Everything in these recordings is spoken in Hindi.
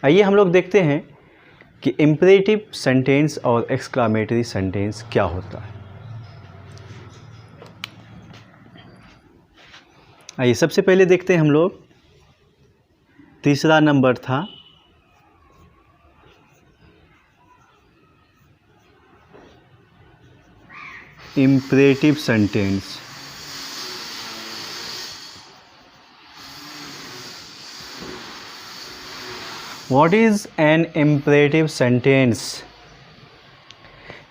आइए हम लोग देखते हैं कि इम्परेटिव सेंटेंस और एक्सक्लामेटरी सेंटेंस क्या होता है। आइए सबसे पहले देखते हैं हम लोग, तीसरा नंबर था imperative sentence. What is an imperative sentence?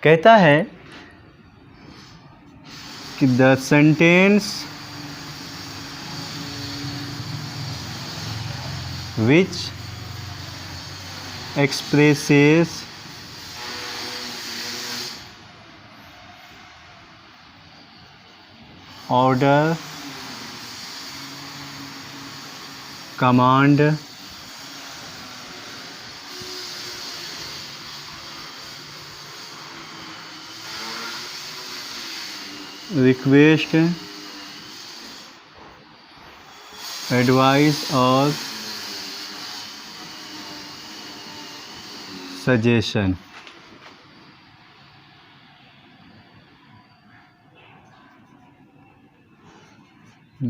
कहता है कि the sentence which expresses order, command, request, advice और suggestion,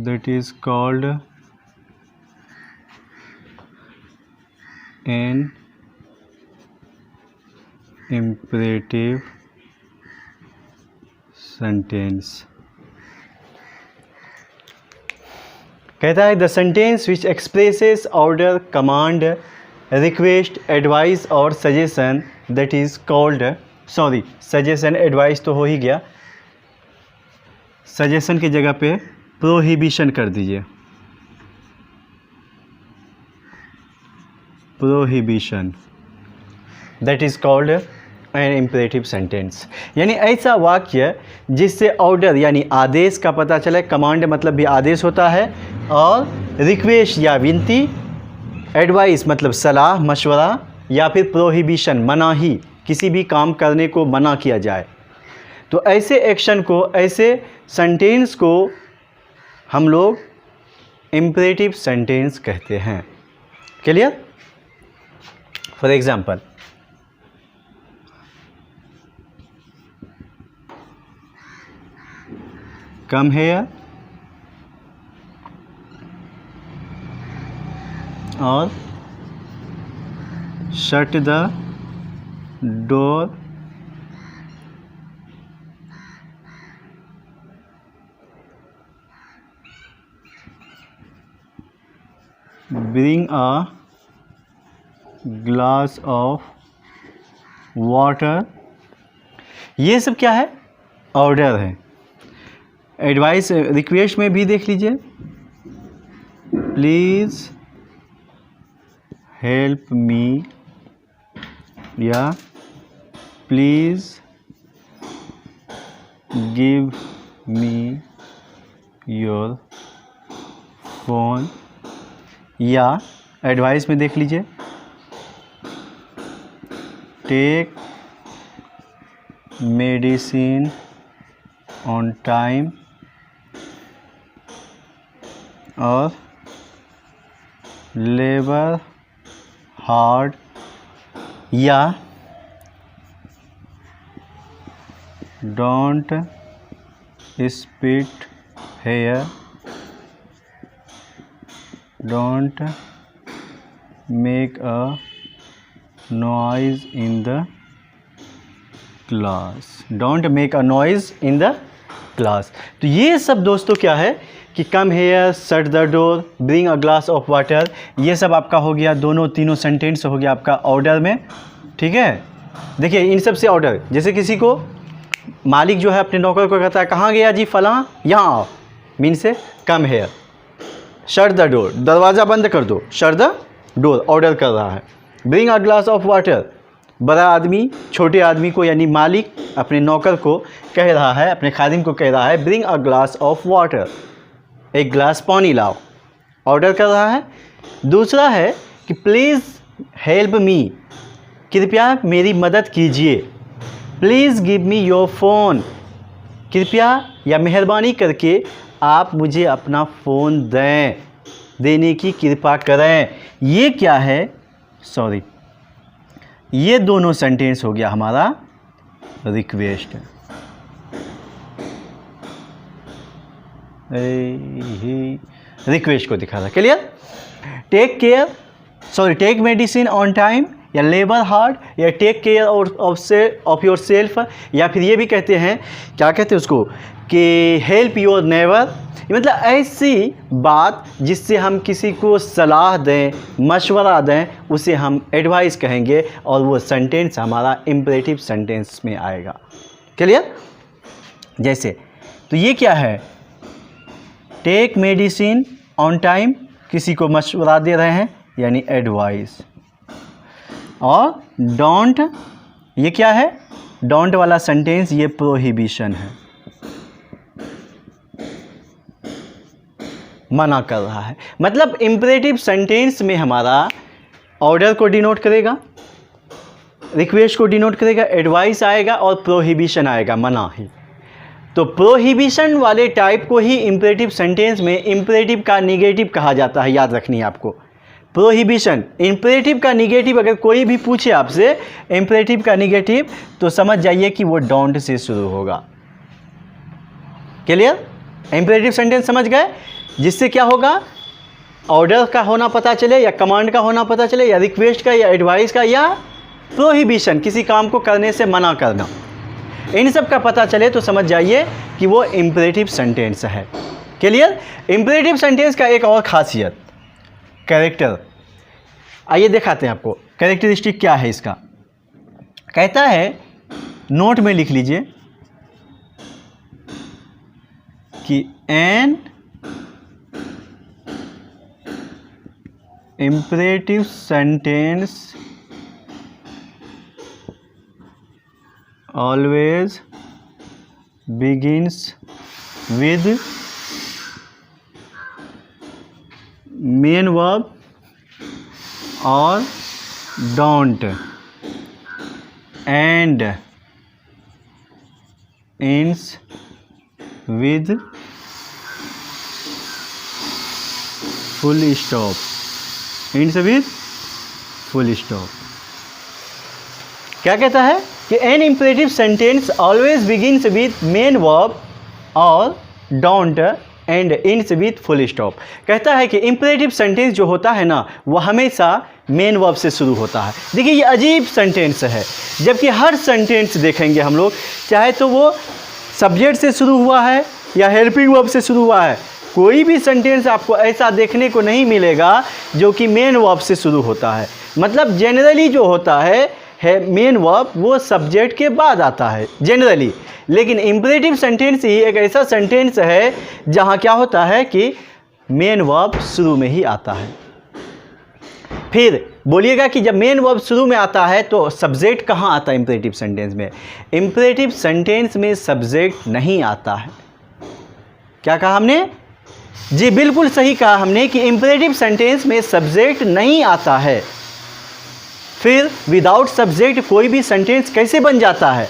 that is called an imperative sentence. कहता है the sentence which expresses order, command, request, advice और suggestion that is called, sorry suggestion advice तो हो ही गया, सजेशन की जगह पे प्रोहिबिशन कर दीजिए, prohibition, that is called an imperative sentence. यानी ऐसा वाक्य जिससे ऑर्डर यानी आदेश का पता चले, कमांड मतलब भी आदेश होता है, और रिक्वेस्ट या विनती, एडवाइस मतलब सलाह मशवरा, या फिर प्रोहिबिशन मनाही, किसी भी काम करने को मना किया जाए। तो ऐसे एक्शन को, ऐसे सेंटेंस को हम लोग इम्परेटिव सेंटेंस कहते हैं। Clear? For example, come here और shut the door, bring a glass of water। ये सब क्या है? ऑर्डर है। एडवाइस, रिक्वेस्ट में भी देख लीजिए, प्लीज़ हेल्प मी, या please give me your phone, या एडवाइस में देख लीजिए, टेक मेडिसिन ऑन टाइम, और लेबर हार्ड, या don't spit here, don't make a noise in the class, don't make a noise in the class. तो ये सब दोस्तों क्या है कि come here, shut the door, bring a glass of water, ये सब आपका हो गया, दोनों तीनों सेंटेंस हो गया आपका ऑर्डर में। ठीक है, देखिए इन सब से ऑर्डर, जैसे किसी को मालिक जो है अपने नौकर को कहता है कहाँ गया जी फलां, यहाँ आओ, मीन से कम हेयर, शट द डोर, दरवाज़ा बंद कर दो, शट द डोर, ऑर्डर कर रहा है, bring a glass of water, बड़ा आदमी छोटे आदमी को यानी मालिक अपने नौकर को कह रहा है, अपने खादिम को कह रहा है bring a glass of water, एक ग्लास पानी लाओ, ऑर्डर कर रहा है। दूसरा है कि प्लीज़ हेल्प मी, कृपया मेरी मदद कीजिए, please give me your phone, कृपया या मेहरबानी करके आप मुझे अपना फ़ोन दें, देने की कृपा करें। ये क्या है? सॉरी, ये दोनों सेंटेंस हो गया हमारा रिक्वेस्ट। रिक्वेस्ट को दिखा रहा, clear. Take care, sorry, take medicine on time, या लेबर हार्ड, या take care of yourself, या फिर ये भी कहते हैं, क्या कहते हैं उसको, कि हेल्प योर नेबर। मतलब ऐसी बात जिससे हम किसी को सलाह दें, मशवरा दें, उसे हम एडवाइस कहेंगे, और वो सेंटेंस हमारा इम्परेटिव सेंटेंस में आएगा, क्लियर। जैसे, तो ये क्या है, टेक मेडिसिन ऑन टाइम, किसी को मशवरा दे रहे हैं यानी एडवाइस। और डोंट, ये क्या है, डोंट वाला सेंटेंस ये प्रोहिबिशन है, मना कर रहा है। मतलब इम्परेटिव सेंटेंस में हमारा ऑर्डर को डिनोट करेगा, रिक्वेस्ट को डिनोट करेगा, एडवाइस आएगा और प्रोहिबिशन आएगा, मना ही। तो प्रोहिबिशन वाले टाइप को ही इम्परेटिव सेंटेंस में इम्परेटिव का निगेटिव कहा जाता है, याद रखनी है आपको। प्रोहिबिशन, इम्परेटिव का निगेटिव अगर कोई भी पूछे आपसे इम्परेटिव का निगेटिव, तो समझ जाइए कि वो डोंट से शुरू होगा, क्लियर। इम्परेटिव सेंटेंस समझ गए, जिससे क्या होगा, ऑर्डर का होना पता चले, या कमांड का होना पता चले, या रिक्वेस्ट का, या एडवाइस का, या प्रोहिबिशन, किसी काम को करने से मना करना, इन सब का पता चले तो समझ जाइए कि वो इम्परेटिव सेंटेंस है, क्लियर। इम्परेटिव सेंटेंस का एक और खासियत, कैरेक्टर। आइए दिखाते हैं आपको कैरेक्टरिस्टिक क्या है इसका। कहता है, नोट में लिख लीजिए कि N imperative sentence always begins with main verb or don't and ends with full stop, ends with full stop। क्या कहता है कि an imperative sentence always begins with main verb और don't end ends with full stop. कहता है कि इम्परेटिव सेंटेंस जो होता है ना, वो हमेशा मेन वर्ब से शुरू होता है। देखिए ये अजीब सेंटेंस है, जबकि हर सेंटेंस देखेंगे हम लोग, चाहे तो वो सब्जेक्ट से शुरू हुआ है या हेल्पिंग वर्ब से शुरू हुआ है, कोई भी सेंटेंस आपको ऐसा देखने को नहीं मिलेगा जो कि मेन वर्ब से शुरू होता है। मतलब जनरली जो होता है मेन वर्ब वो सब्जेक्ट के बाद आता है जनरली, लेकिन इम्परेटिव सेंटेंस ही एक ऐसा सेंटेंस है जहाँ क्या होता है कि मेन वर्ब शुरू में ही आता है। फिर बोलिएगा कि जब मेन वर्ब शुरू में आता है तो सब्जेक्ट कहाँ आता है इम्परेटिव सेंटेंस में? इम्परेटिव सेंटेंस में सब्जेक्ट नहीं आता है। क्या कहा हमने? जी बिल्कुल सही कहा हमने कि इम्परेटिव सेंटेंस में सब्जेक्ट नहीं आता है। फिर विदाउट सब्जेक्ट कोई भी सेंटेंस कैसे बन जाता है,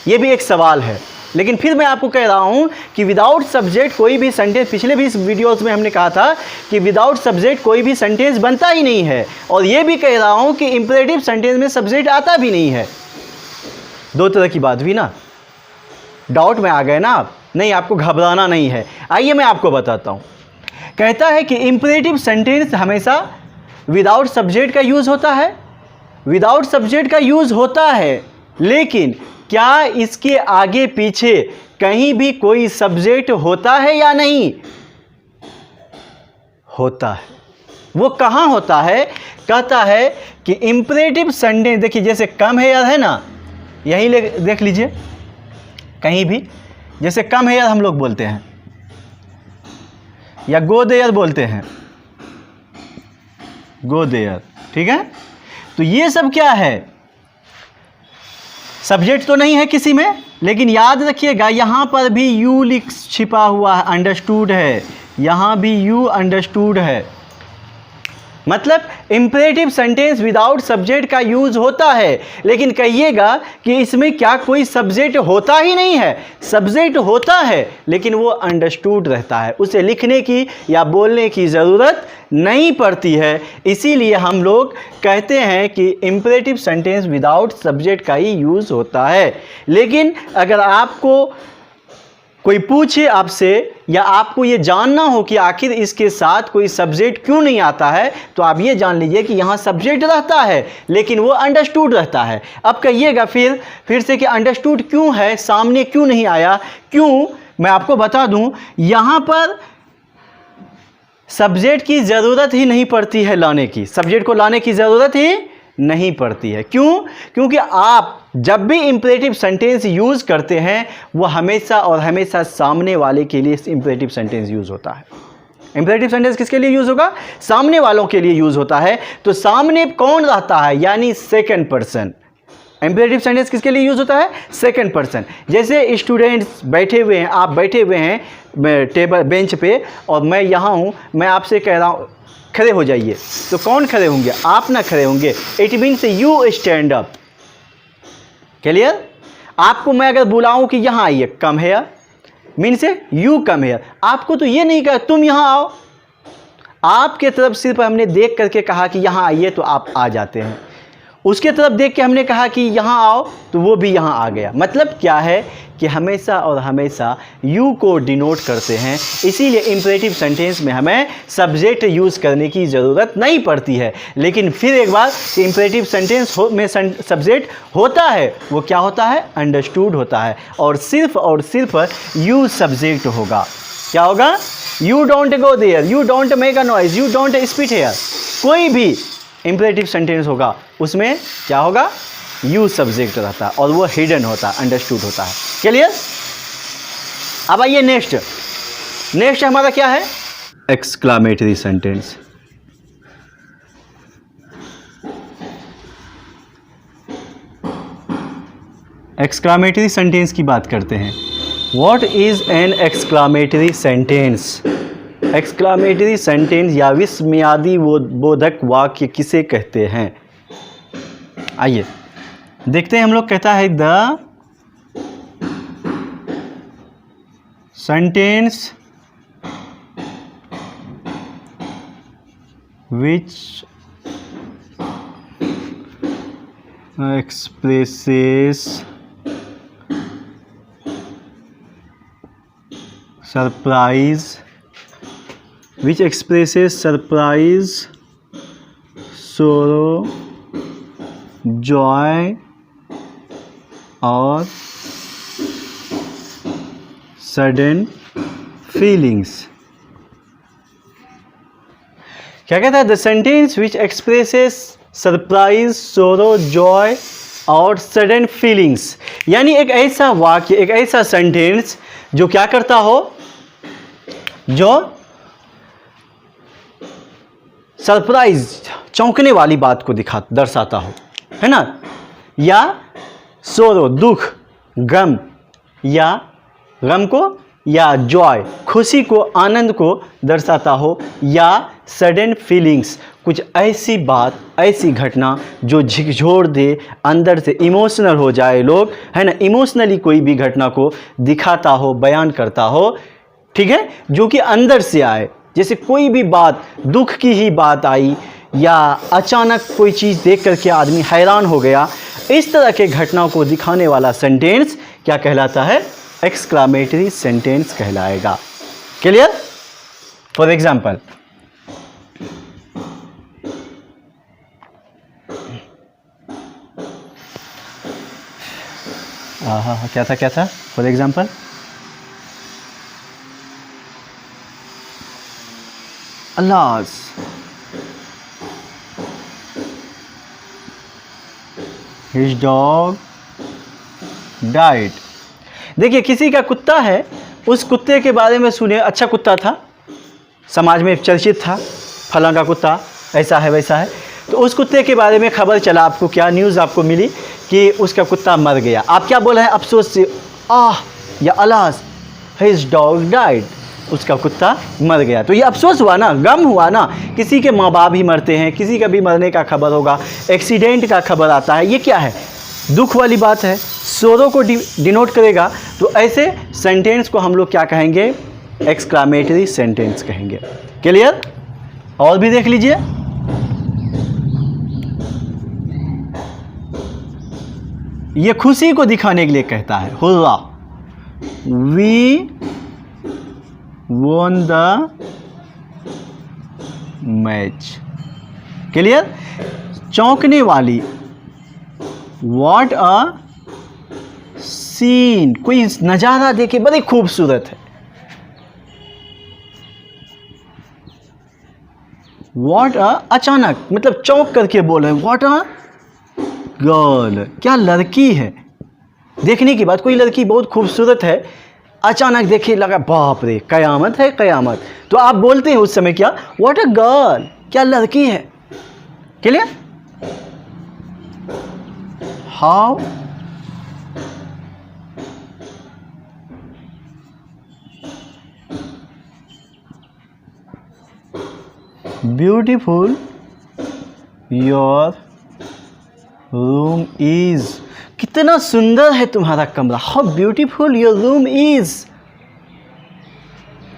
ये भी एक सवाल है। लेकिन फिर मैं आपको कह रहा हूँ कि विदाउट सब्जेक्ट कोई भी सेंटेंस, पिछले भी इस वीडियोस में हमने कहा था कि विदाउट सब्जेक्ट कोई भी सेंटेंस बनता ही नहीं है। और ये भी कह रहा हूँ कि इम्परेटिव सेंटेंस में सब्जेक्ट आता भी नहीं है। दो तरह की बात हुई ना। डाउट में आ गए ना आप? नहीं, आपको घबराना नहीं है। आइए मैं आपको बताता हूँ। कहता है कि इम्परेटिव सेंटेंस हमेशा विदाउट सब्जेक्ट का यूज़ होता है, विदाउट सब्जेक्ट का यूज़ होता है, लेकिन क्या इसके आगे पीछे कहीं भी कोई सब्जेक्ट होता है या नहीं? होता है। वो कहाँ होता है? कहता है कि इम्परेटिव सेंटेंस, देखिए जैसे कम हेयर है ना, यहीं देख लीजिए कहीं भी, जैसे कम हेयर हम लोग बोलते हैं या गो देयर बोलते हैं, गो देयर, ठीक है। तो ये सब क्या है? सब्जेक्ट तो नहीं है किसी में, लेकिन याद रखिएगा यहाँ पर भी यू छिपा हुआ है, अंडरस्टूड है, यहाँ भी यू अंडरस्टूड है। मतलब इंपरेटिव सेंटेंस विदाउट सब्जेक्ट का यूज होता है, लेकिन कहिएगा कि इसमें क्या कोई सब्जेक्ट होता ही नहीं है? सब्जेक्ट होता है, लेकिन वो अंडरस्टूड रहता है, उसे लिखने की या बोलने की ज़रूरत नहीं पड़ती है। इसीलिए हम लोग कहते हैं कि इंपरेटिव सेंटेंस विदाउट सब्जेक्ट का ही यूज़ होता है। लेकिन अगर आपको कोई पूछे आपसे, या आपको ये जानना हो कि आखिर इसके साथ कोई सब्जेक्ट क्यों नहीं आता है, तो आप ये जान लीजिए कि यहाँ सब्जेक्ट रहता है, लेकिन वो अंडरस्टूड रहता है। अब कहिएगा फिर से कि अंडरस्टूड क्यों है, सामने क्यों नहीं आया? क्यों? मैं आपको बता दूं, यहाँ पर सब्जेक्ट की ज़रूरत ही नहीं पड़ती है लाने की, सब्जेक्ट को लाने की ज़रूरत ही नहीं पड़ती है। क्यों? क्योंकि आप जब भी इंपरेटिव सेंटेंस यूज़ करते हैं वो हमेशा और हमेशा सामने वाले के लिए इंपरेटिव सेंटेंस यूज़ होता है। इंपरेटिव सेंटेंस किसके लिए यूज़ होगा? सामने वालों के लिए यूज़ होता है। तो सामने कौन रहता है? यानी सेकंड पर्सन। इंपरेटिव सेंटेंस किसके लिए यूज़ होता है? Second person. जैसे स्टूडेंट्स बैठे हुए हैं, आप बैठे हुए हैं टेबल बेंच पे, और मैं यहाँ हूँ, मैं आपसे कह रहा हूँ खड़े हो जाइए, तो कौन खड़े होंगे? आप ना खड़े होंगे। It means you stand up. Clear? आपको मैं अगर बुलाऊं कि यहाँ आइए, come here, means you come here. आपको तो ये नहीं कहा तुम यहाँ आओ, आपके तरफ सिर्फ हमने देख करके कहा कि यहाँ आइए तो आप आ जाते हैं। उसके तरफ देख के हमने कहा कि यहाँ आओ तो वो भी यहाँ आ गया। मतलब क्या है कि हमेशा और हमेशा यू को डिनोट करते हैं। इसीलिए इंपरेटिव सेंटेंस में हमें सब्जेक्ट यूज़ करने की ज़रूरत नहीं पड़ती है। लेकिन फिर एक बार कि इंपरेटिव सेंटेंस में सब्जेक्ट होता है, वो क्या होता है? अंडरस्टूड होता है, और सिर्फ यू सब्जेक्ट होगा। क्या होगा? You don't go there, you don't make a noise, you don't spit here. कोई भी इंपरेटिव सेंटेंस होगा उसमें क्या होगा? यू सब्जेक्ट रहता है, और वो हिडन होता है, अंडरस्टूड होता है। क्लियर? अब आइए नेक्स्ट हमारा क्या है? Exclamatory sentence. एक्सक्लामेटरी सेंटेंस की बात करते हैं। What is an exclamatory sentence? Exclamatory sentence या विस्मयादि बोधक वाक्य किसे कहते हैं? आइए देखते हैं हम लोग। कहता है the sentence which expresses surprise, which expresses surprise, sorrow, joy or sudden feelings। क्या कहता है? The sentence which expresses surprise, sorrow, joy और sudden feelings, यानी एक ऐसा वाक्य, एक ऐसा सेंटेंस जो क्या करता हो? जो सरप्राइज, चौंकने वाली बात को दर्शाता हो, है ना? या सोरो, दुख, गम, या गम को, या जॉय, खुशी को, आनंद को दर्शाता हो, या सडन फीलिंग्स, कुछ ऐसी बात, ऐसी घटना जो झिकझोर दे, अंदर से इमोशनल हो जाए लोग, है ना? इमोशनली कोई भी घटना को दिखाता हो, बयान करता हो, ठीक है, जो कि अंदर से आए। जैसे कोई भी बात, दुख की ही बात आई, या अचानक कोई चीज़ देख करके आदमी हैरान हो गया, इस तरह के घटनाओं को दिखाने वाला सेंटेंस क्या कहलाता है? एक्सक्लामेटरी सेंटेंस कहलाएगा। क्लियर? फॉर एग्जाम्पल, क्या था? For example, Allah, His dog died। देखिए, किसी का कुत्ता है, उस कुत्ते के बारे में सुने, अच्छा कुत्ता था, समाज में चर्चित था, फलां का कुत्ता ऐसा है वैसा है, तो उस कुत्ते के बारे में खबर चला आपको, क्या न्यूज़ आपको मिली कि उसका कुत्ता मर गया। आप क्या बोल रहे हैं अफसोस से? आह या अलास, हिज डॉग डाइड, उसका कुत्ता मर गया। तो ये अफसोस हुआ ना, गम हुआ ना, किसी के माँ बाप ही मरते हैं, किसी का भी मरने का खबर होगा, एक्सीडेंट का खबर आता है, ये क्या है, दुख वाली बात है, सोरो को डिनोट करेगा। तो ऐसे सेंटेंस को हम लोग क्या कहेंगे, एक्सक्लामेटरी सेंटेंस कहेंगे। क्लियर? और भी देख लीजिए, ये खुशी को दिखाने के लिए कहता है, hurrah, we won the match. Clear? चौंकने वाली, व्हाट अ सीन, कोई नज़ारा देखे बड़ी खूबसूरत है। व्हाट अ, अचानक, मतलब चौंक करके बोल रहे हैं, व्हाट अ गर्ल, क्या लड़की है। देखने के बाद कोई लड़की बहुत खूबसूरत है, अचानक देखिए लगा बाप रे कयामत है कयामत, तो आप बोलते हैं उस समय क्या, व्हाट अ गर्ल, क्या लड़की है। Clear? How beautiful your room is, कितना सुंदर है तुम्हारा कमरा, how beautiful your room is.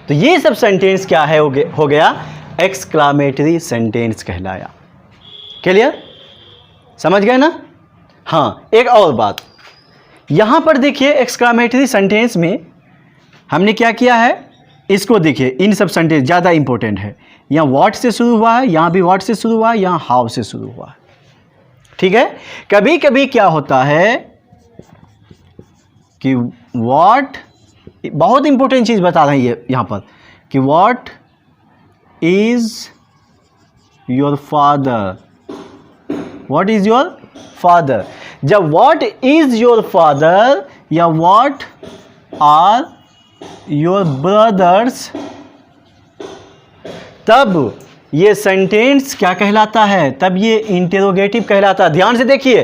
तो ये सब सेंटेंस क्या है, हो गया एक्सक्लामेटरी सेंटेंस कहलाया। क्लियर? समझ गए ना? हाँ, एक और बात यहां पर देखिए, एक्सक्लामेटरी सेंटेंस में हमने क्या किया है, इसको देखिए, इन सब सेंटेंस ज़्यादा इंपॉर्टेंट है। यहाँ व्हाट से शुरू हुआ है, यहाँ भी व्हाट से शुरू हुआ है, यहाँ हाउ से शुरू हुआ है। ठीक है? कभी कभी क्या होता है कि व्हाट, बहुत इंपॉर्टेंट चीज़ बता रही है यहाँ पर कि what is your father, what is your father. जब व्हाट इज योर फादर या व्हाट आर योर ब्रदर्स, तब ये सेंटेंस क्या कहलाता है, तब ये इंटेरोगेटिव कहलाता है। ध्यान से देखिए,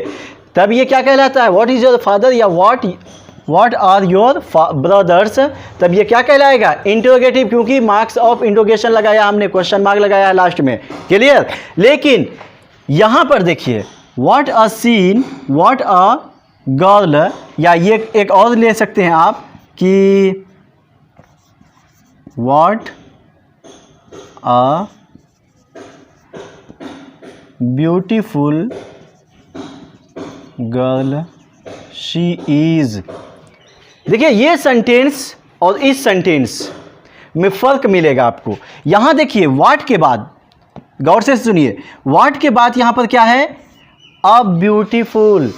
तब ये क्या कहलाता है, व्हाट इज योर फादर या व्हाट आर योर ब्रदर्स, तब ये क्या कहलाएगा, इंटेरोगेटिव, क्योंकि मार्क्स ऑफ इंट्रोगेशन लगाया हमने, क्वेश्चन मार्क लगाया है लास्ट में। क्लियर? लेकिन यहां पर देखिए, what a scene, what a girl, या ये एक और ले सकते हैं आप कि what a beautiful girl she is. देखिए, ये सेंटेंस और इस सेंटेंस में फ़र्क मिलेगा आपको। यहाँ देखिए, व्हाट के बाद, गौर से सुनिए, व्हाट के बाद यहाँ पर क्या है, अ ब्यूटीफुल,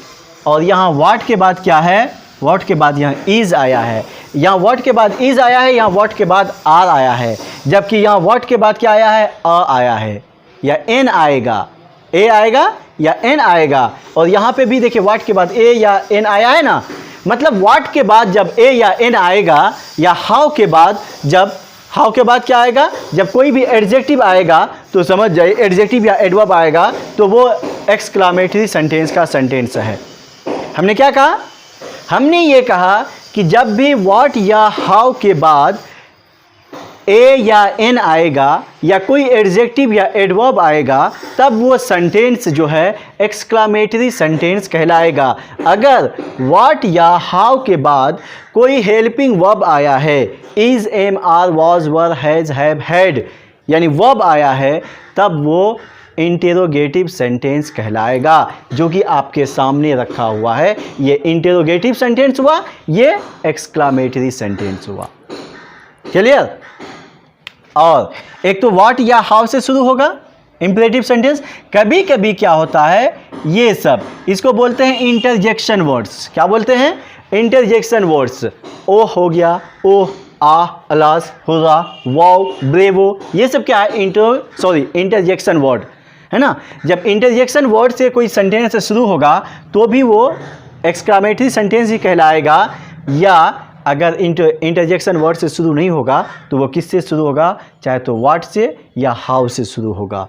और यहाँ व्हाट के बाद क्या है, व्हाट के बाद यहाँ इज आया है, यहाँ व्हाट के बाद इज आया है, यहाँ व्हाट के बाद आर आया है, जबकि यहाँ व्हाट के बाद क्या आया है, अ आया है, या एन आएगा, ए आएगा या एन आएगा। और यहाँ पे भी देखिए, व्हाट के बाद ए या एन आया है ना, मतलब व्हाट के बाद जब ए या एन आएगा, या हाउ के बाद, जब हाउ के बाद क्या आएगा, जब कोई भी एडजेक्टिव आएगा तो समझ जाइए, एडजेक्टिव या एडवर्ब आएगा तो वो एक्सक्लामेटरी सेंटेंस का सेंटेंस है। हमने क्या कहा, हमने ये कहा कि जब भी व्हाट या हाउ के बाद ए या एन आएगा या कोई एडजेक्टिव या एडवर्ब आएगा, तब वो सेंटेंस जो है एक्सक्लामेटरी सेंटेंस कहलाएगा। अगर व्हाट या हाउ के बाद कोई हेल्पिंग वर्ब आया है, is, am, are, was, were, has, have, had, यानी वर्ब आया है, तब वो इंटेरोगेटिव सेंटेंस कहलाएगा, जो कि आपके सामने रखा हुआ है। ये इंटेरोगेटिव सेंटेंस हुआ, ये एक्सक्लामेटरी सेंटेंस हुआ। क्लियर? और एक तो व्हाट या हाउ से शुरू होगा इंपरेटिव सेंटेंस। कभी कभी क्या होता है, ये सब इसको बोलते हैं इंटरजेक्शन वर्ड्स। क्या बोलते हैं? Interjection words. ओ हो गया, ओ, आ, अलास, हुर्रा, वाओ, ब्रेवो, ये सब क्या है, इंटरजेक्शन वर्ड है ना। जब इंटरजेक्शन वर्ड से कोई सेंटेंस शुरू होगा तो भी वो एक्सक्लामेटरी सेंटेंस ही कहलाएगा, या अगर इंटरजेक्शन वर्ड से शुरू नहीं होगा तो वो किससे शुरू होगा, चाहे तो व्हाट से या हाउ से शुरू होगा।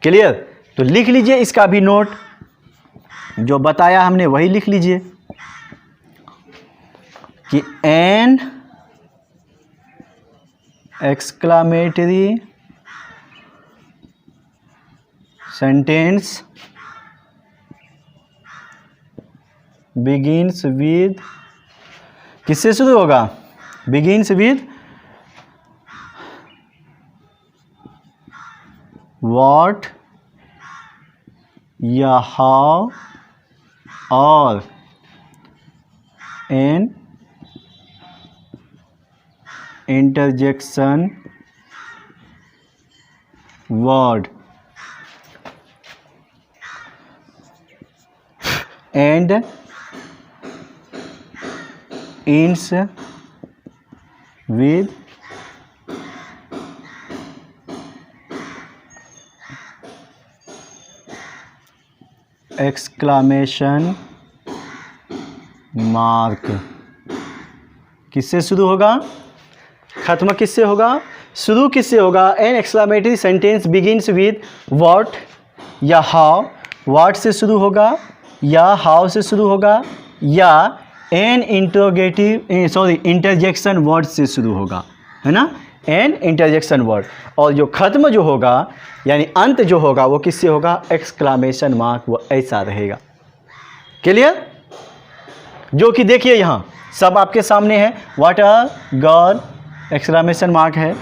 क्लियर? तो लिख लीजिए इसका भी नोट, जो बताया हमने वही लिख लीजिए कि N exclamatory sentence begins with, किससे शुरू होगा? begins with what या how और an interjection word and ends with exclamation mark। किससे शुरू होगा? खत्म किससे होगा? शुरू किससे होगा? An exclamatory sentence begins with what या हाउ, व्हाट से शुरू होगा या हाउ से शुरू होगा या एन इंटरजेक्शन वर्ड से शुरू होगा, है ना? An interjection word. और जो खत्म जो होगा यानी अंत जो होगा वो किससे होगा? एक्सक्लामेशन मार्क, वो ऐसा रहेगा। क्लियर? जो कि देखिए यहाँ सब आपके सामने है। What are god exclamation mark है,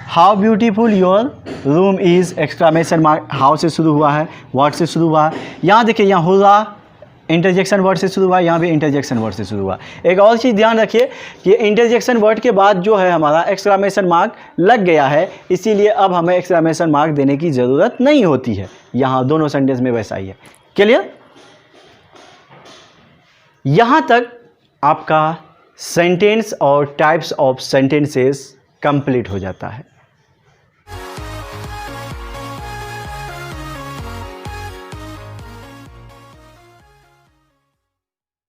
how beautiful your room is exclamation mark, how से शुरू हुआ है, व्हाट से शुरू हुआ है। यहाँ देखिए यहाँ हुआ इंटरजेक्शन वर्ड से शुरू हुआ, यहाँ भी इंटरजेक्शन वर्ड से शुरू हुआ। एक और चीज़ ध्यान रखिए कि इंटरजेक्शन वर्ड के बाद जो है हमारा एक्सक्लामेशन मार्क लग गया है, इसीलिए अब हमें एक्सक्लामेशन मार्क देने की ज़रूरत नहीं होती है। यहाँ दोनों सेंटेंस में वैसा ही है। क्लियर? यहाँ तक आपका सेंटेंस और टाइप्स ऑफ सेंटेंसेस कंप्लीट हो जाता है।